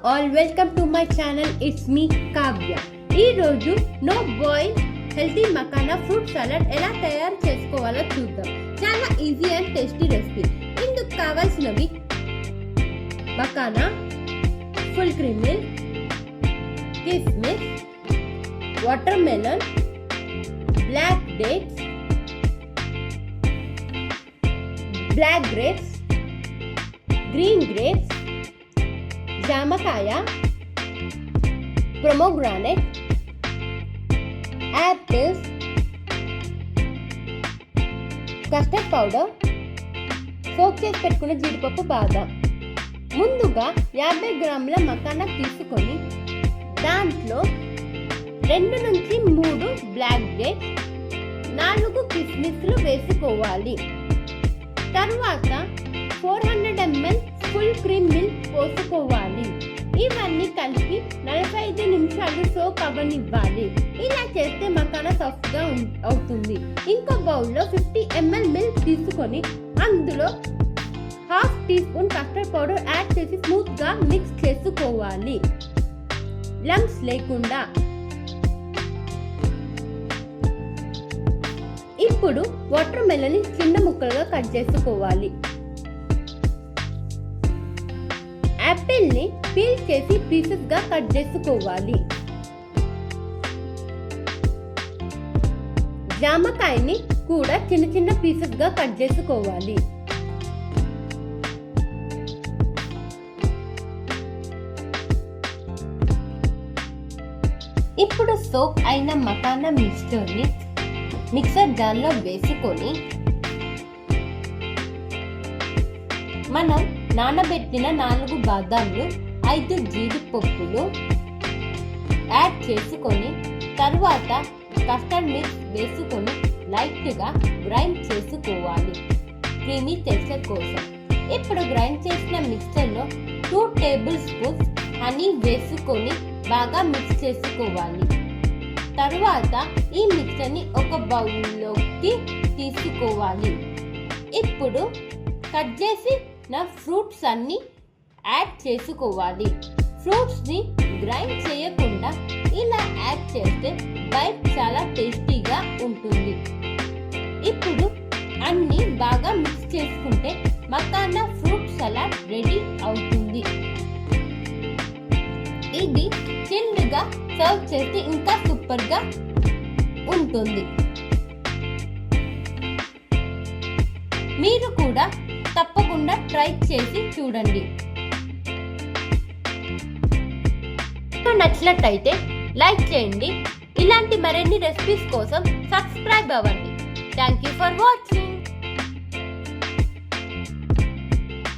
all, welcome to my channel. It's me Kavya. ఈ రోజు no boil healthy makhana fruit salad ఎలా తయారు చేసుకోవాలో చూద్దాం. చాలా ఈజీ అండ్ టేస్టీ రెసిపీ. ఇందుకు కావాల్సినవి మకానా, ఫుల్ క్రీమ్ మిల్క్, కిస్మిస్, watermelon, black dates, black grapes, green grapes, జామకాయ, pomegranate, apples, custard powder, soak చేసి పెట్టుకున్న జీడిపప్పు, బాదం. ముందుగా 50 గ్రాముల మకానా తీసుకొని దాంట్లో 2 నుంచి 3 బ్లాక్ డేట్స్, 4 కిస్మిస్లు వేసుకోవాలి. తర్వాత 400 ml ఫుల్ క్రీమ్ మిల్క్ పోసుకోవాలి. ఇవన్నీ కలిపి 45 నిమిషాలు సోక్ అవ్వనివ్వాలి. ఇలా చేస్తే మకానా సాఫ్ట్గా అవుతుంది. ఇంకో బౌల్లో 50 ml మిల్క్ తీసుకొని అందులో 1/2 teaspoon custard powder add చేసి స్మూత్గా మిక్స్ చేసుకోవాలి, లంప్స్ లేకుండా. ఇప్పుడు వాటర్ మెలన్ చిన్న ముక్కలుగా కట్ చేసుకోవాలి. యాపిల్ ని పీల్ చేసి పీసెస్ గా కట్ చేసుకోవాలి. జామకాయని కూడా చిన్న చిన్న పీసెస్ గా కట్ చేసుకోవాలి. ఇప్పుడు సోక్ అయిన మకానా మిక్స్చర్ ని మిక్సర్ జార్ లో వేసుకొని మనం నానబెట్టిన 4 బాదాంలు, 5 జీడిపప్పులు యాడ్ చేసుకొని తర్వాత కస్టర్డ్ మిల్క్ వేసుకొని లైట్గా గ్రైండ్ చేసుకోవాలి, క్రీమీ టెక్స్చర్ కోసం. ఇప్పుడు గ్రైండ్ చేసిన మిక్స్చర్లో 2 టేబుల్ స్పూన్స్ హనీ వేసుకొని బాగా మిక్స్ చేసుకోవాలి. తర్వాత ఈ మిక్స్చర్ని ఒక బౌల్లోకి తీసుకోవాలి. ఇప్పుడు కట్ చేసిన ఫ్రూట్స్ అన్ని యాడ్ చేసుకోవాలి. ఫ్రూట్స్ని గ్రైండ్ చేయకుండా ఇలా యాడ్ చేస్తే బైట్ చాలా టేస్టీగా ఉంటుంది. ఇప్పుడు అన్ని బాగా మిక్స్ చేసుకుంటే మకానా ఫ్రూట్ సలాడ్ రెడీ అవుతుంది. ఇది చిల్డ్గా సర్వ్ చేస్తే ఇంకా సూపర్గా ఉంటుంది. మీరు కూడా తప్పకుండా ట్రై చేసి చూడండి. నచ్చినట్లయితే లైక్ చేయండి. ఇలాంటి మరిన్ని రెసిపీస్ కోసం సబ్స్క్రైబ్ అవ్వండి. Thank you for watching.